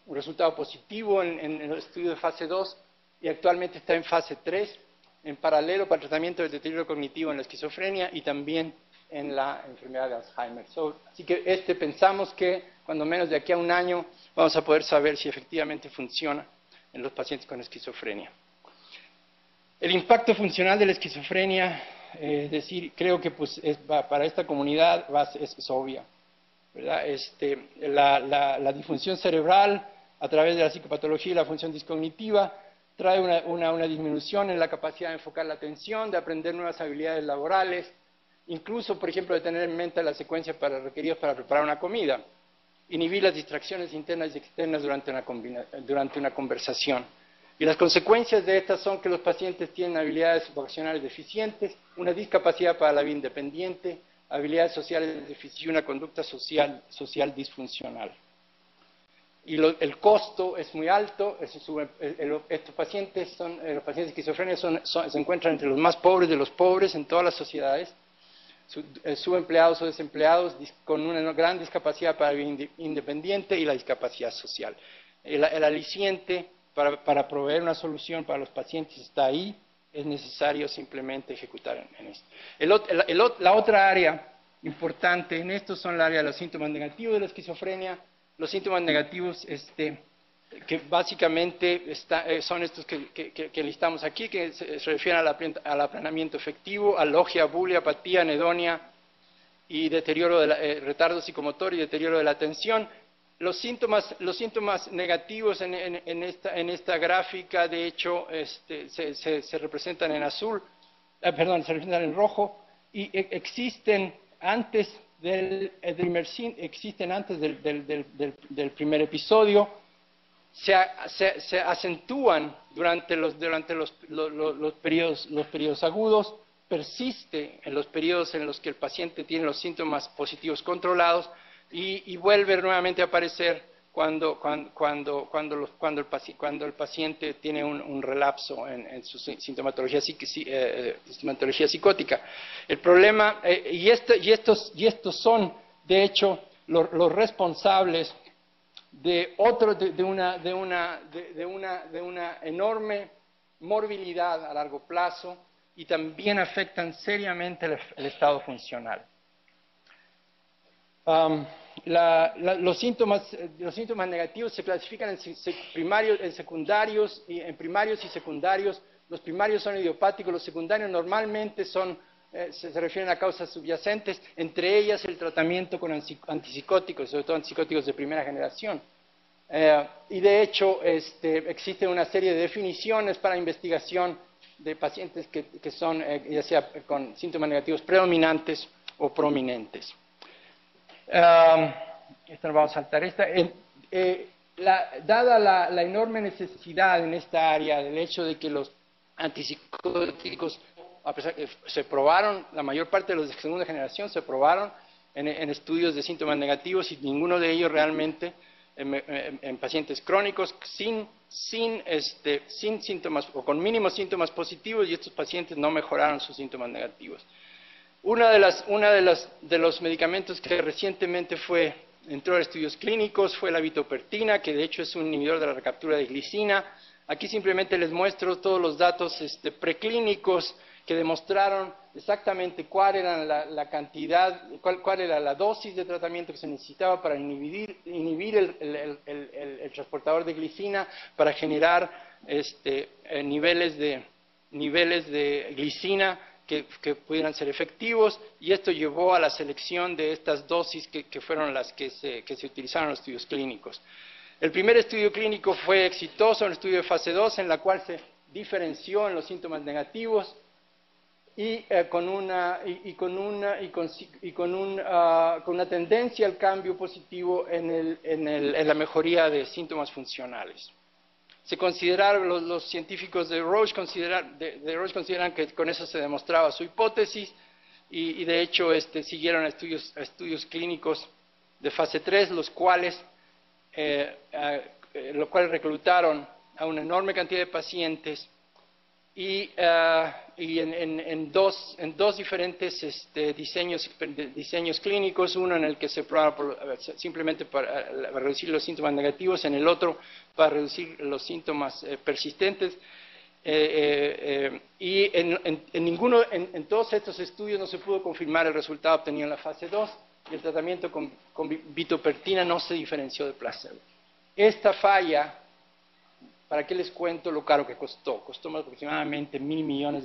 resultado positivo en el estudio de fase 2 y actualmente está en fase 3, en paralelo para el tratamiento del deterioro cognitivo en la esquizofrenia y también en la enfermedad de Alzheimer. Así que pensamos que cuando menos de aquí a un año vamos a poder saber si efectivamente funciona en los pacientes con esquizofrenia. El impacto funcional de la esquizofrenia, creo que pues, para esta comunidad es obvia, ¿verdad? La disfunción cerebral a través de la psicopatología y la función discognitiva trae una disminución en la capacidad de enfocar la atención, de aprender nuevas habilidades laborales, incluso, por ejemplo, de tener en mente la secuencia requeridos para preparar una comida, inhibir las distracciones internas y externas durante una conversación. Y las consecuencias de estas son que los pacientes tienen habilidades vocacionales deficientes, una discapacidad para la vida independiente, habilidades sociales deficientes y una conducta social disfuncional. Y el costo es muy alto. Estos pacientes los pacientes esquizofrénicos se encuentran entre los más pobres de los pobres en todas las sociedades, subempleados o desempleados, con una gran discapacidad para la vida independiente y la discapacidad social. El aliciente para proveer una solución para los pacientes está ahí, es necesario simplemente ejecutar en esto. La otra área importante en esto son el área de los síntomas negativos de la esquizofrenia. Los síntomas negativos que básicamente son estos que listamos aquí, que se refieren al aplanamiento efectivo, a logia, bulia, apatía, anedonia y deterioro retardo psicomotor y deterioro de la atención. Los síntomas negativos en esta gráfica, de hecho, se representan en azul, se representan en rojo, y existen antes del primer episodio, se acentúan durante los periodos agudos, persiste en los periodos en los que el paciente tiene los síntomas positivos controlados y vuelve nuevamente a aparecer cuando el paciente tiene un relapso en su sintomatología psicótica. El problema, y estos son, de hecho, los responsables de una enorme morbilidad a largo plazo y también afectan seriamente el estado funcional. Los síntomas negativos se clasifican en secundarios y secundarios. Los primarios son idiopáticos, los secundarios normalmente se refieren a causas subyacentes, entre ellas el tratamiento con antipsicóticos, sobre todo antipsicóticos de primera generación. Y de hecho existe una serie de definiciones para investigación de pacientes que son ya sea con síntomas negativos predominantes o prominentes. Esto no vamos a saltar dada la enorme necesidad en esta área del hecho de que los antipsicóticos, a pesar que se probaron, la mayor parte de los de segunda generación se probaron en estudios de síntomas negativos y ninguno de ellos realmente en pacientes crónicos sin síntomas o con mínimos síntomas positivos, y estos pacientes no mejoraron sus síntomas negativos. Uno de los medicamentos que recientemente entró a estudios clínicos fue la bitopertina, que de hecho es un inhibidor de la recaptura de glicina. Aquí simplemente les muestro todos los datos preclínicos que demostraron exactamente cuál era la cantidad, cuál era la dosis de tratamiento que se necesitaba para inhibir el transportador de glicina, para generar niveles de glicina que pudieran ser efectivos, y esto llevó a la selección de estas dosis que fueron las que se utilizaron en los estudios clínicos. El primer estudio clínico fue exitoso, un estudio de fase 2, en la cual se diferenció en los síntomas negativos con una tendencia al cambio positivo en la mejoría de síntomas funcionales. Se consideraron, los científicos de Roche consideran que con eso se demostraba su hipótesis y de hecho siguieron estudios clínicos de fase 3, los cuales reclutaron a una enorme cantidad de pacientes y en dos diferentes diseños clínicos, uno en el que se probaba simplemente para reducir los síntomas negativos, en el otro para reducir los síntomas persistentes, y en todos estos estudios no se pudo confirmar el resultado obtenido en la fase 2, y el tratamiento con bitopertina no se diferenció de placebo. Esta falla, ¿para qué les cuento lo caro que costó? Costó aproximadamente $1.000 millones.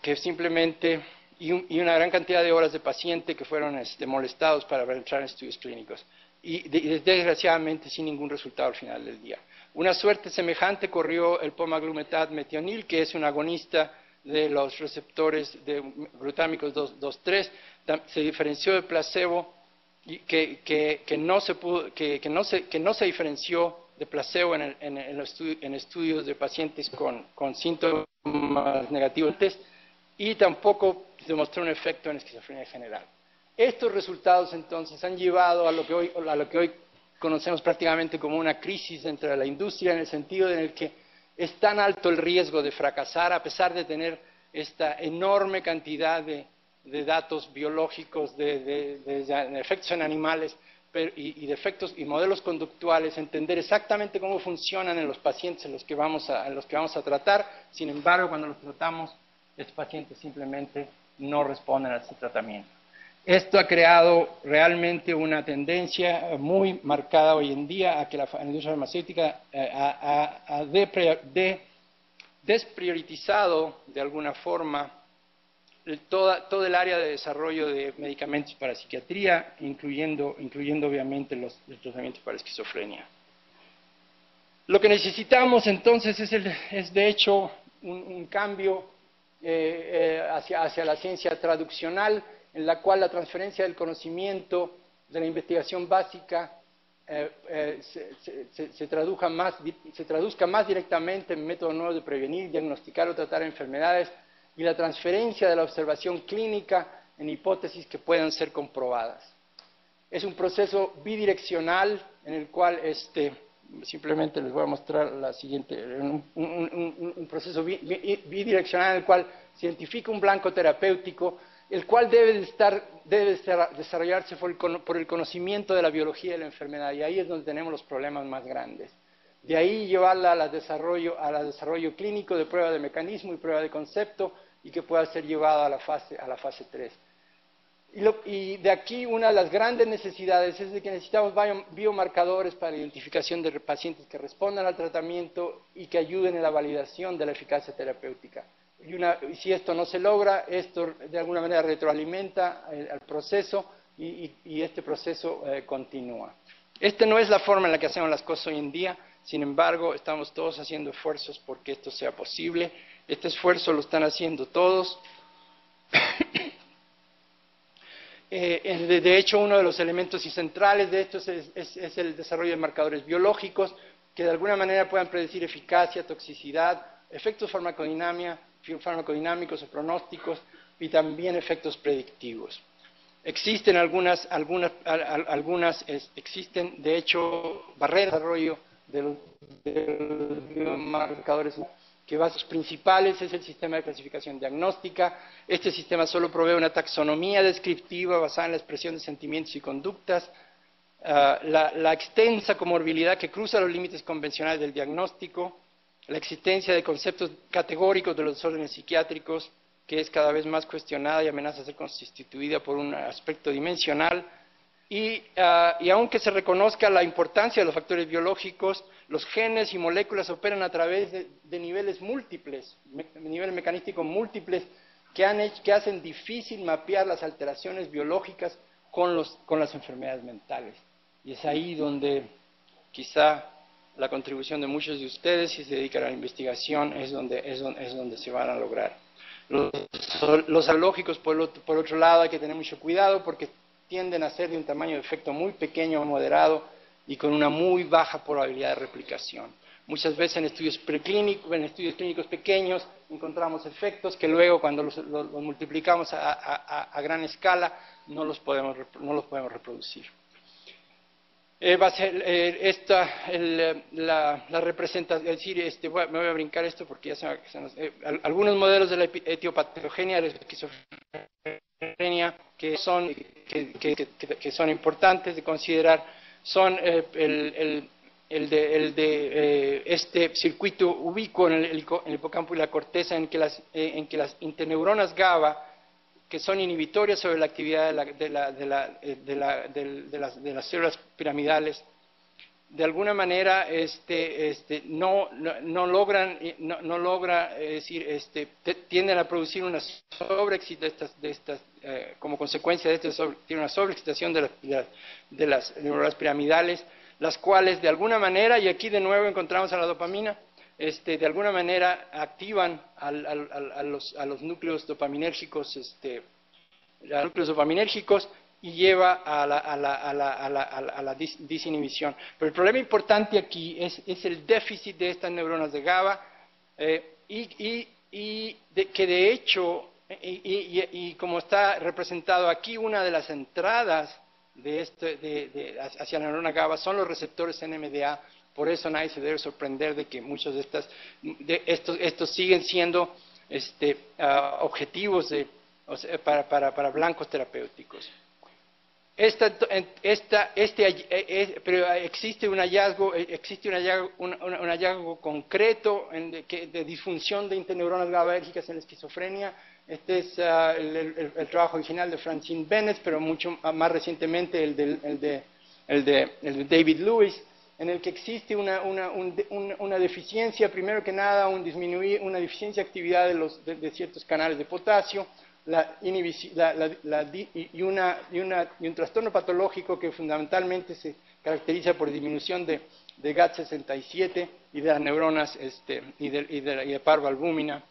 Que simplemente, y una gran cantidad de horas de paciente que fueron molestados para entrar en estudios clínicos. Y desgraciadamente sin ningún resultado al final del día. Una suerte semejante corrió el pomaglometat metionil, que es un agonista de los receptores de glutámicos 2,3, se diferenció de placebo, que no se diferenció de placebo en estudios de pacientes con síntomas negativos, y tampoco demostró un efecto en esquizofrenia general. Estos resultados entonces han llevado a lo que hoy conocemos prácticamente como una crisis dentro de la industria, en el sentido en el que es tan alto el riesgo de fracasar, a pesar de tener esta enorme cantidad de datos biológicos, de efectos en animales y de efectos y modelos conductuales, entender exactamente cómo funcionan en los pacientes en los que vamos a tratar. Sin embargo, cuando los tratamos estos pacientes simplemente no responden a este tratamiento. Esto ha creado realmente una tendencia muy marcada hoy en día a que la industria farmacéutica ha despriorizado de alguna forma todo el área de desarrollo de medicamentos para psiquiatría, incluyendo obviamente los tratamientos para esquizofrenia. Lo que necesitamos entonces es de hecho un cambio hacia la ciencia traduccional, en la cual la transferencia del conocimiento de la investigación básica se traduzca más directamente en métodos nuevos de prevenir, diagnosticar o tratar enfermedades, y la transferencia de la observación clínica en hipótesis que puedan ser comprobadas. Es un proceso bidireccional en el cual simplemente les voy a mostrar la siguiente, un proceso bidireccional en el cual se identifica un blanco terapéutico, el cual debe desarrollarse por el conocimiento de la biología de la enfermedad, y ahí es donde tenemos los problemas más grandes. De ahí llevarla al desarrollo clínico de prueba de mecanismo y prueba de concepto, y que pueda ser llevada a la fase 3. Y de aquí una de las grandes necesidades es de que necesitamos biomarcadores para la identificación de pacientes que respondan al tratamiento y que ayuden en la validación de la eficacia terapéutica. Y si esto no se logra, esto de alguna manera retroalimenta al proceso y este proceso continúa. Esta no es la forma en la que hacemos las cosas hoy en día, sin embargo, estamos todos haciendo esfuerzos porque esto sea posible. Este esfuerzo lo están haciendo todos. De hecho, uno de los elementos centrales de esto es el desarrollo de marcadores biológicos que de alguna manera puedan predecir eficacia, toxicidad, efectos farmacodinámicos o pronósticos y también efectos predictivos. Existen existen de hecho barreras de desarrollo de los biomarcadores, que bases principales es el sistema de clasificación diagnóstica. Este sistema solo provee una taxonomía descriptiva basada en la expresión de sentimientos y conductas, la extensa comorbilidad que cruza los límites convencionales del diagnóstico, la existencia de conceptos categóricos de los desórdenes psiquiátricos, que es cada vez más cuestionada y amenaza a ser constituida por un aspecto dimensional, y aunque se reconozca la importancia de los factores biológicos, los genes y moléculas operan a través de niveles múltiples, niveles mecanísticos múltiples, que hacen difícil mapear las alteraciones biológicas con las enfermedades mentales. Y es ahí donde quizá la contribución de muchos de ustedes, si se dedican a la investigación, es donde se van a lograr. Los biológicos, por otro lado, hay que tener mucho cuidado porque tienden a ser de un tamaño de efecto muy pequeño o moderado y con una muy baja probabilidad de replicación. Muchas veces en estudios clínicos pequeños encontramos efectos que luego cuando los multiplicamos a gran escala no los podemos reproducir. Va a ser la representación, es decir, me voy a brincar esto porque ya algunos modelos de la etiopatogenia de la esquizofrenia que son importantes de considerar son este circuito ubicuo en el hipocampo y la corteza en que las interneuronas GABA, que son inhibitorias sobre la actividad de las células piramidales, de alguna manera no logra, tienden a producir una sobreexcitación como consecuencia de esto, tiene una sobreexcitación de las neuronas piramidales, las cuales de alguna manera, y aquí de nuevo encontramos a la dopamina, de alguna manera activan a los núcleos dopaminérgicos, y lleva a la disinhibición. Pero el problema importante aquí es el déficit de estas neuronas de GABA, que de hecho, como está representado aquí, una de las entradas hacia la neurona GABA son los receptores NMDA. Por eso nadie se debe sorprender de que muchos de estos siguen siendo objetivos para blancos terapéuticos. pero existe un hallazgo concreto de disfunción de interneuronas GABAérgicas en la esquizofrenia. Este es el trabajo original de Francine Bennett, pero mucho más recientemente el de David Lewis, en el que existe una deficiencia, primero que nada, una deficiencia de actividad de ciertos canales de potasio, y un trastorno patológico que fundamentalmente se caracteriza por disminución de GAT67 y de las neuronas y de parvalbúmina.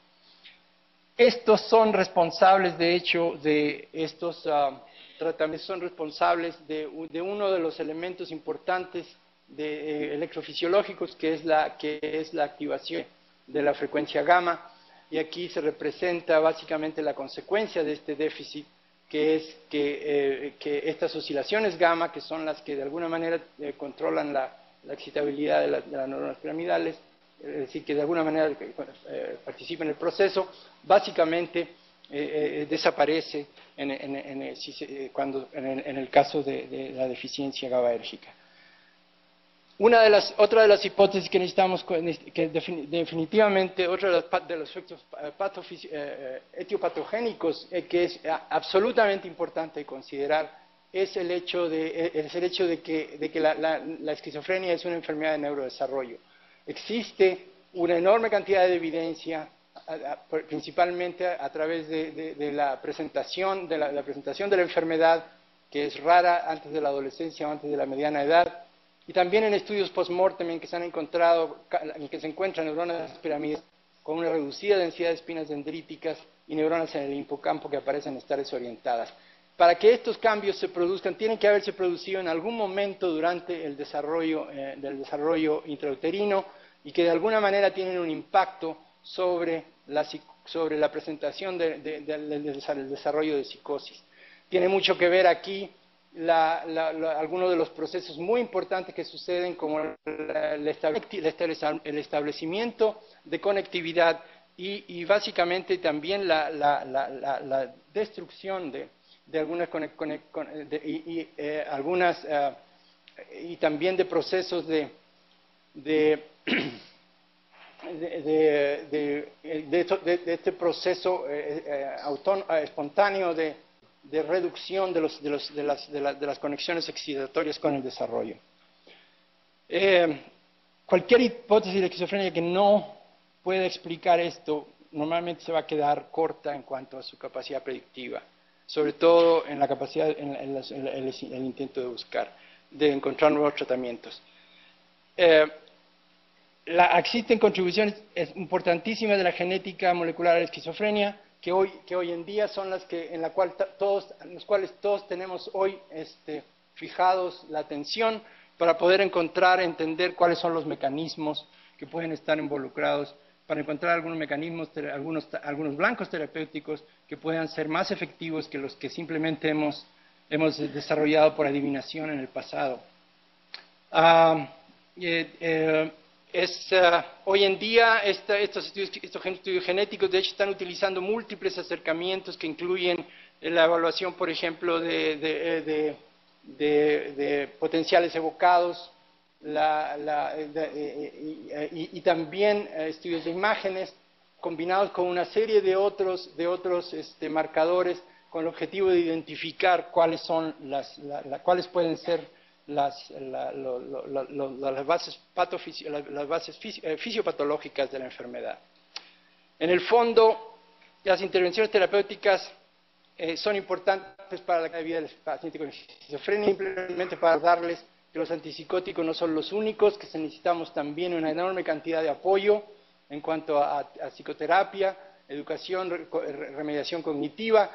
Estos son responsables, de hecho, de estos tratamientos, son responsables de uno de los elementos importantes electrofisiológicos, que es la activación de la frecuencia gamma. Y aquí se representa básicamente la consecuencia de este déficit, que es que estas oscilaciones gamma, que son las que de alguna manera controlan la excitabilidad de las neuronas piramidales, es decir, que de alguna manera participa en el proceso, básicamente desaparece en el caso de la deficiencia GABAérgica. Otra de las hipótesis que necesitamos, que definitivamente, otro de los efectos etiopatogénicos que es absolutamente importante considerar, es el hecho de que la esquizofrenia es una enfermedad de neurodesarrollo. Existe una enorme cantidad de evidencia, principalmente a través de la presentación de la enfermedad, que es rara antes de la adolescencia o antes de la mediana edad, y también en estudios post-mortem en que se han encontrado, en que se encuentran neuronas piramidales con una reducida densidad de espinas dendríticas y neuronas en el hipocampo que aparecen estar desorientadas. Para que estos cambios se produzcan, tienen que haberse producido en algún momento durante el desarrollo intrauterino, y que de alguna manera tienen un impacto sobre la presentación del desarrollo de psicosis. Tiene mucho que ver aquí algunos de los procesos muy importantes que suceden, como el establecimiento de conectividad y básicamente también la destrucción de algunas y también de procesos de este proceso espontáneo de reducción de las conexiones excitatorias con el desarrollo. Cualquier hipótesis de esquizofrenia que no pueda explicar esto normalmente se va a quedar corta en cuanto a su capacidad predictiva, sobre todo en la capacidad, en el intento de encontrar nuevos tratamientos. Existen contribuciones importantísimas de la genética molecular a la esquizofrenia, que hoy en día son en las cuales todos tenemos hoy fijados la atención, para poder entender cuáles son los mecanismos que pueden estar involucrados, para encontrar algunos mecanismos, algunos blancos terapéuticos que puedan ser más efectivos que los que simplemente hemos desarrollado por adivinación en el pasado. Hoy en día estos estudios genéticos de hecho están utilizando múltiples acercamientos que incluyen la evaluación, por ejemplo, de potenciales evocados y también estudios de imágenes combinados con una serie de otros marcadores con el objetivo de identificar cuáles pueden ser las bases fisiopatológicas de la enfermedad. En el fondo, las intervenciones terapéuticas son importantes para la calidad de vida del paciente con esquizofrenia, simplemente para darles que los antipsicóticos no son los únicos, que necesitamos también una enorme cantidad de apoyo en cuanto a psicoterapia, educación, remediación cognitiva,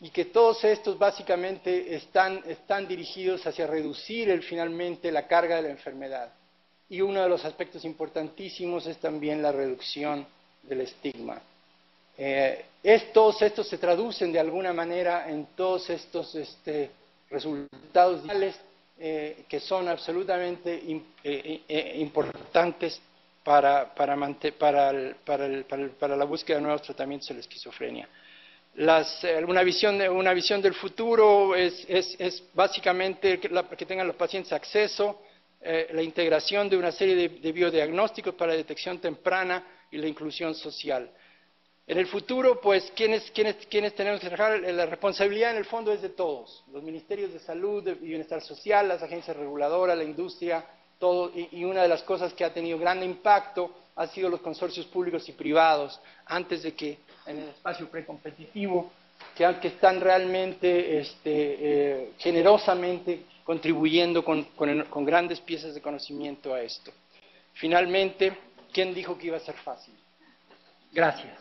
y que todos estos básicamente están dirigidos hacia reducir finalmente la carga de la enfermedad. Y uno de los aspectos importantísimos es también la reducción del estigma. Todos estos se traducen de alguna manera en todos estos resultados reales que son absolutamente importantes para la búsqueda de nuevos tratamientos de la esquizofrenia. una visión del futuro es básicamente que tengan los pacientes acceso, la integración de una serie de biodiagnósticos para detección temprana y la inclusión social. En el futuro, pues, ¿quiénes tenemos que trabajar? La responsabilidad en el fondo es de todos, los ministerios de salud, de bienestar social, las agencias reguladoras, la industria, todo, y una de las cosas que ha tenido gran impacto ha sido los consorcios públicos y privados, antes de que en el espacio precompetitivo, que están realmente generosamente contribuyendo con grandes piezas de conocimiento a esto. Finalmente, ¿quién dijo que iba a ser fácil? Gracias.